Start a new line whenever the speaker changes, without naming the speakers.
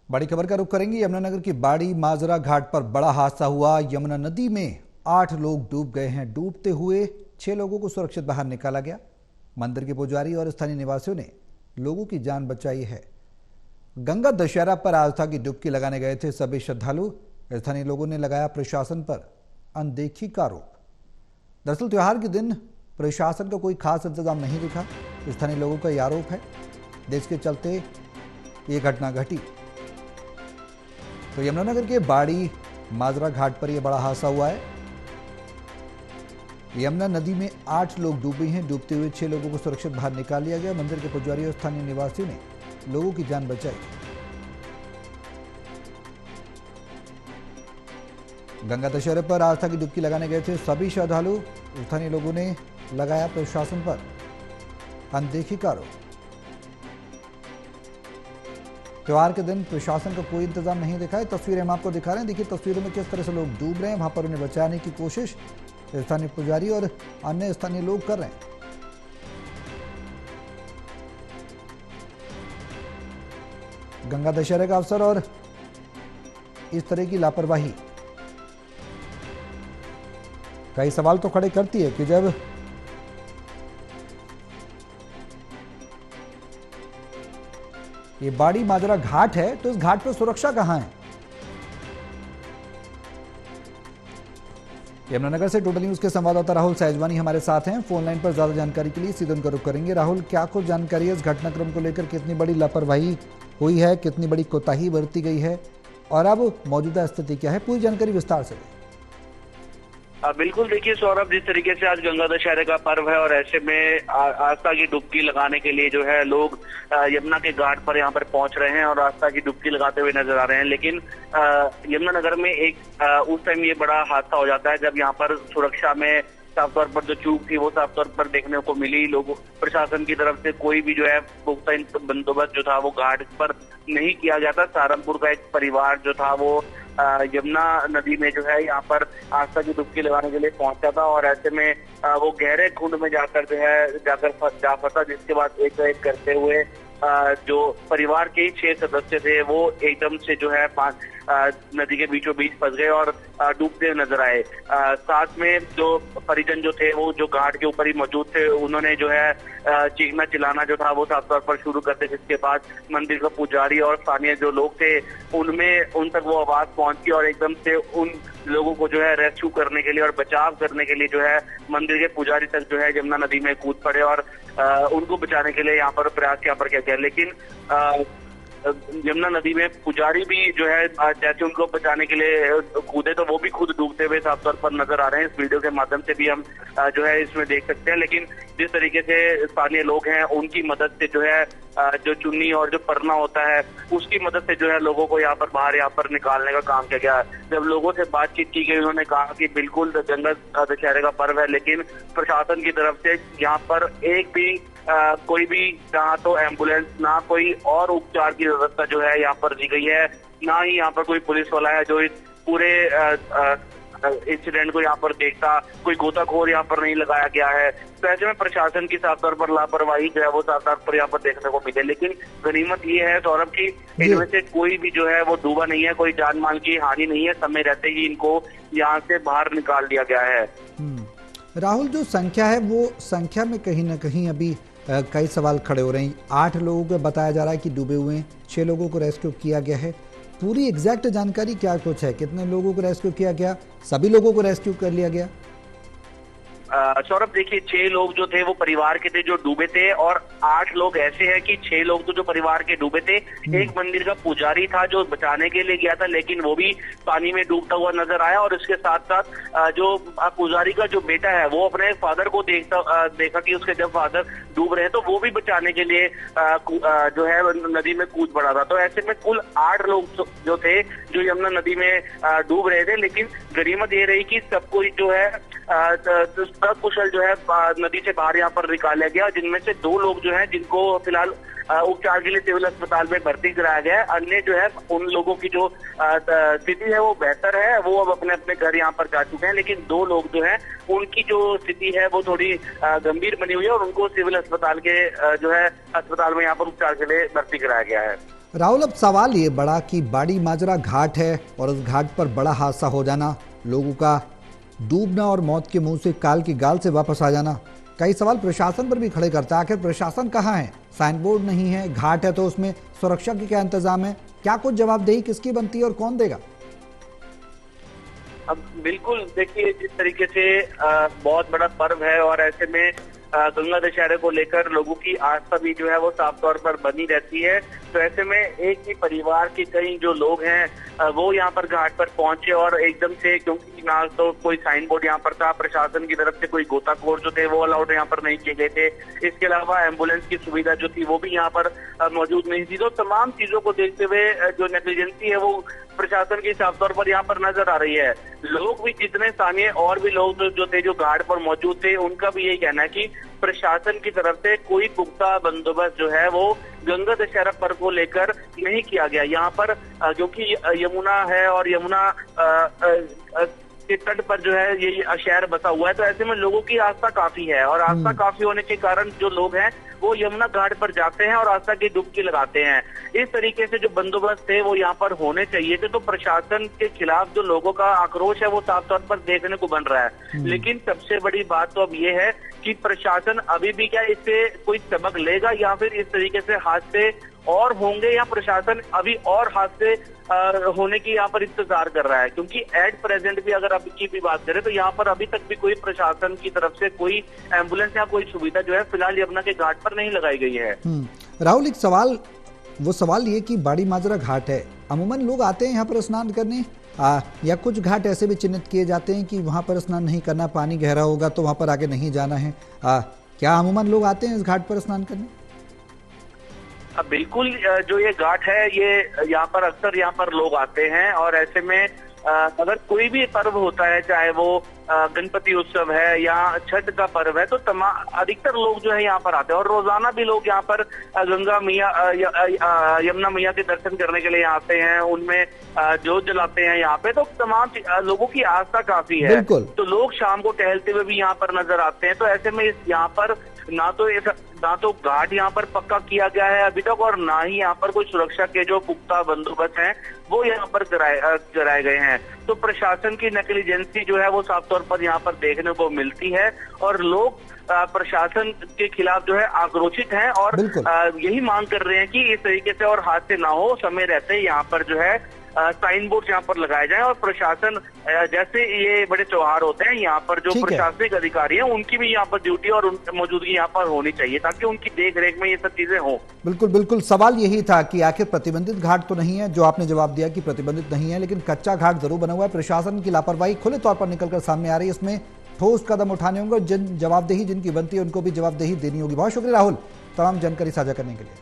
बड़ी खबर का रुख करेंगे। यमुनानगर की बाड़ी माजरा घाट पर बड़ा हादसा हुआ। यमुना नदी में 8 लोग डूब गए हैं। डूबते हुए 6 लोगों को सुरक्षित बाहर निकाला गया। मंदिर के पुजारी और स्थानीय निवासियों ने लोगों की जान बचाई है। गंगा दशहरा पर आस्था की डुबकी लगाने गए थे सभी श्रद्धालु। स्थानीय लोगों ने लगाया प्रशासन पर अनदेखी का आरोप। दरअसल त्योहार के दिन प्रशासन का कोई खास इंतजाम नहीं दिखा। स्थानीय लोगों का यह आरोप है। देश के चलते ये घटना घटी। तो यमुनानगर के बाड़ी माजरा घाट पर यह बड़ा हादसा हुआ है। यमुना नदी में 8 लोग डूबे हैं। डूबते हुए 6 लोगों को सुरक्षित बाहर निकाल लिया गया। मंदिर के पुजारी और स्थानीय निवासियों ने लोगों की जान बचाई। गंगा दशहरे पर आस्था की डुबकी लगाने गए थे सभी श्रद्धालु। स्थानीय लोगों ने लगाया प्रशासन पर अनदेखी का आरोप। त्योहार के दिन प्रशासन का कोई इंतजाम नहीं दिखा है। तस्वीरें हम आपको दिखा रहे हैं। देखिए तस्वीरों में किस तरह से लोग डूब रहे हैं। वहां पर उन्हें बचाने की कोशिश स्थानीय पुजारी और अन्य स्थानीय लोग कर रहे हैं। गंगा दशहरे का अवसर और इस तरह की लापरवाही कई सवाल तो खड़े करती है कि जब ये बाड़ी माजरा घाट है तो इस घाट पर सुरक्षा कहां है। यमुनानगर से टोटल न्यूज के संवाददाता राहुल सहजवानी हमारे साथ हैं फोन लाइन पर। ज्यादा जानकारी के लिए सीधे उनका रुख करेंगे। राहुल, क्या कुछ जानकारी है इस घटनाक्रम को लेकर? कितनी बड़ी लापरवाही हुई है, कितनी बड़ी कोताही बरती गई है और अब मौजूदा स्थिति क्या है? पूरी जानकारी विस्तार से दें।
बिल्कुल, देखिए सौरभ, जिस तरीके से आज गंगा दशहरे का पर्व है और ऐसे में आस्था की डुबकी लगाने के लिए जो है लोग यमुना के घाट पर यहाँ पर पहुंच रहे हैं और आस्था की डुबकी लगाते हुए नजर आ रहे हैं। लेकिन यमुनानगर में उस टाइम ये बड़ा हादसा हो जाता है जब यहाँ पर सुरक्षा में साफ तौर पर जो चूक थी वो साफ तौर पर देखने को मिली। लोगों प्रशासन की तरफ से कोई भी जो है पुख्ता बंदोबस्त जो था वो घाट पर नहीं किया गया था। सहारनपुर का एक परिवार जो था वो यमुना नदी में जो है यहाँ पर आस्था की डुबकी लगाने के लिए पहुंचा था और ऐसे में वो गहरे कुंड में जाकर जो है जा फंसा, जिसके बाद एक करते हुए जो परिवार के 6 सदस्य थे वो एकदम से जो है नदी के बीचों बीच फंस गए और डूबते नजर आए। साथ में जो परिजन जो थे वो जो घाट के ऊपर ही मौजूद थे, उन्होंने जो है चीखना चिल्लाना जो था वो साफ तौर पर शुरू कर दिया। जिसके बाद मंदिर का पुजारी और स्थानीय जो लोग थे उन तक वो आवाज पहुंची और एकदम से उन लोगों को जो है रेस्क्यू करने के लिए और बचाव करने के लिए जो है मंदिर के पुजारी तक जो है यमुना नदी में कूद पड़े और उनको बचाने के लिए यहाँ पर प्रयास यहाँ पर किया गया। लेकिन यमुना नदी में पुजारी भी जो है जैसे उनको बचाने के लिए कूदे तो वो भी खुद डूबते हुए साफ तौर पर नजर आ रहे हैं। इस वीडियो के माध्यम से भी हम जो है इसमें देख सकते हैं। लेकिन जिस तरीके से स्थानीय लोग हैं उनकी मदद से जो है जो चुन्नी और जो परना होता है उसकी मदद से जो है लोगों को यहाँ पर निकालने का काम किया गया। जब लोगों से बातचीत की गई उन्होंने कहा कि बिल्कुल गंगा दशहरे का पर्व है, लेकिन प्रशासन की तरफ से यहाँ पर एक भी कोई भी ना तो एम्बुलेंस ना कोई और उपचार की व्यवस्था जो है यहाँ पर दी गई है, ना ही यहाँ पर कोई पुलिस वाला है जो इस पूरे इंसिडेंट को यहाँ पर देखता। कोई गोताखोर यहाँ पर नहीं लगाया गया है। तो ऐसे में प्रशासन की साफ तौर पर लापरवाही जो है वो साफ तौर पर यहाँ पर देखने को मिले। लेकिन गनीमत ये है सौरभ की इनमें से कोई भी जो है वो डूबा नहीं है, कोई जान माल की हानि नहीं है। समय रहते ही इनको यहाँ से बाहर निकाल दिया गया है।
राहुल, जो संख्या है वो संख्या में कहीं ना कहीं अभी कई सवाल खड़े हो रहे हैं। 8 लोगों को बताया जा रहा है कि डूबे हुए हैं, 6 लोगों को रेस्क्यू किया गया है। पूरी एग्जैक्ट जानकारी क्या कुछ है? कितने लोगों को रेस्क्यू किया गया? सभी लोगों को रेस्क्यू कर लिया गया?
सौरभ, देखिए 6 लोग जो थे वो परिवार के थे जो डूबे थे और 8 लोग ऐसे हैं कि 6 लोग तो जो परिवार के डूबे थे। एक मंदिर का पुजारी था जो बचाने के लिए गया था, लेकिन वो भी पानी में डूबता हुआ नजर आया। और इसके साथ साथ जो पुजारी का जो बेटा है वो अपने फादर को देखा कि उसके जब फादर डूब रहे हैं तो वो भी बचाने के लिए जो है नदी में कूद पड़ा था। तो ऐसे में कुल 8 लोग जो थे जो यमुना नदी में डूब रहे थे। लेकिन गनीमत ये रही कि सबको जो है कुशल जो है नदी से बाहर यहाँ पर निकाला गया, जिनमें से 2 लोग जो हैं जिनको फिलहाल उपचार के लिए सिविल अस्पताल में भर्ती कराया गया है। अन्य जो है उन लोगों की जो स्थिति है वो बेहतर है, वो अब अपने अपने घर यहाँ पर जा चुके हैं। लेकिन 2 लोग जो हैं उनकी जो स्थिति है वो थोड़ी गंभीर बनी हुई है और उनको सिविल अस्पताल के जो है अस्पताल में यहाँ पर उपचार के लिए भर्ती कराया गया है।
राहुल, अब सवाल ये बड़ा कि बाड़ी माजरा घाट है और उस घाट पर बड़ा हादसा हो जाना, लोगों का डूबना और मौत के मुंह से काल की गाल से वापस आ जाना कई सवाल प्रशासन पर भी खड़े करता है। आखिर प्रशासन कहाँ है? साइन बोर्ड नहीं है, घाट है तो उसमें सुरक्षा के क्या इंतजाम है? क्या कुछ जवाबदेही किसकी बनती है और कौन देगा?
अब बिल्कुल देखिए, जिस तरीके से बहुत बड़ा पर्व है और ऐसे में गंगा दशहरे को लेकर लोगों की आस्था भी जो है वो साफ तौर पर बनी रहती है। तो ऐसे में एक ही परिवार के कई जो लोग हैं वो यहाँ पर घाट पर पहुंचे और एकदम से, क्योंकि ना तो कोई साइन बोर्ड यहाँ पर था, प्रशासन की तरफ से कोई गोताखोर जो थे वो अलाउड यहाँ पर नहीं किए गए थे, इसके अलावा एम्बुलेंस की सुविधा जो थी वो भी यहाँ पर मौजूद नहीं थी। तो तमाम चीजों को देखते हुए जो नेग्लिजेंसी है वो प्रशासन की साफ तौर पर यहाँ पर नजर आ रही है। लोग भी जितने स्थानीय और भी लोग जो थे जो घाट पर मौजूद थे, उनका भी यही कहना है कि प्रशासन की तरफ से कोई पुख्ता बंदोबस्त जो है वो गंगा दशहरा पर्व को लेकर नहीं किया गया। यहाँ पर क्योंकि यमुना है और यमुना के तट पर जो है ये शहर बसा हुआ है, तो ऐसे में लोगों की आस्था काफी है और आस्था काफी होने के कारण जो लोग हैं वो यमुना घाट पर जाते हैं और आस्था की डुबकी लगाते हैं। इस तरीके से जो बंदोबस्त थे वो यहाँ पर होने चाहिए थे। तो प्रशासन के खिलाफ जो लोगों का आक्रोश है वो साफ तौर पर देखने को बन रहा है। लेकिन सबसे बड़ी बात तो अब ये है कि प्रशासन अभी भी क्या इससे कोई सबक लेगा या फिर इस तरीके से हादसे और होंगे, या प्रशासन अभी और हादसे होने की यहाँ पर इंतजार कर रहा है। क्योंकि एट प्रेजेंट भी अगर अभी की भी बात करें तो यहाँ पर अभी तक भी कोई प्रशासन की तरफ से कोई एम्बुलेंस या कोई सुविधा जो है फिलहाल यमुना के घाट पर नहीं लगाई गई है।
राहुल, एक सवाल ये कि बाड़ी माजरा घाट है, अमूमन लोग आते हैं यहाँ पर स्नान करने, या कुछ घाट ऐसे भी चिन्हित किए जाते हैं कि वहां पर स्नान नहीं करना, पानी गहरा होगा तो वहां पर आगे नहीं जाना है? क्या अमूमन लोग आते हैं इस घाट पर स्नान करने?
बिल्कुल, जो ये घाट है ये यहाँ पर अक्सर यहाँ पर लोग आते हैं और ऐसे में अगर कोई भी पर्व होता है, चाहे वो गणपति उत्सव है या छठ का पर्व है, तो अधिकतर लोग जो है यहाँ पर आते हैं और रोजाना भी लोग यहाँ पर गंगा मैया यमुना मैया के दर्शन करने के लिए आते हैं, उनमें जोत जलाते हैं यहाँ पे। तो तमाम लोगों की आस्था काफी है, तो लोग शाम को टहलते हुए भी यहाँ पर नजर आते हैं। तो ऐसे में यहाँ पर ना तो घाट यहाँ पर पक्का किया गया है अभी तक और ना ही यहाँ पर कोई सुरक्षा के जो पुख्ता बंदोबस्त हैं वो यहाँ पर कराए गए हैं। तो प्रशासन की नेग्लिजेंसी जो है वो साफ तौर पर यहाँ पर देखने को मिलती है और लोग प्रशासन के खिलाफ जो है आक्रोशित हैं और यही मांग कर रहे हैं कि इस तरीके से और हादसे ना हो, समय रहते यहाँ पर जो है साइन बोर्ड यहाँ पर लगाए जाएं और प्रशासन जैसे ये बड़े त्योहार होते हैं यहाँ पर जो प्रशासनिक अधिकारी हैं उनकी भी यहाँ पर ड्यूटी और मौजूदगी यहाँ पर होनी चाहिए ताकि उनकी देख रेख में ये सब चीजें हों।
बिल्कुल, सवाल यही था कि आखिर प्रतिबंधित घाट तो नहीं है, जो आपने जवाब दिया कि प्रतिबंधित नहीं है, लेकिन कच्चा घाट जरूर बना हुआ है। प्रशासन की लापरवाही खुले तौर पर निकलकर सामने आ रही है, इसमें ठोस कदम उठाने होंगे और जवाबदेही जिनकी बनती है उनको भी जवाबदेही देनी होगी। बहुत शुक्रिया राहुल, तमाम जानकारी साझा करने के लिए।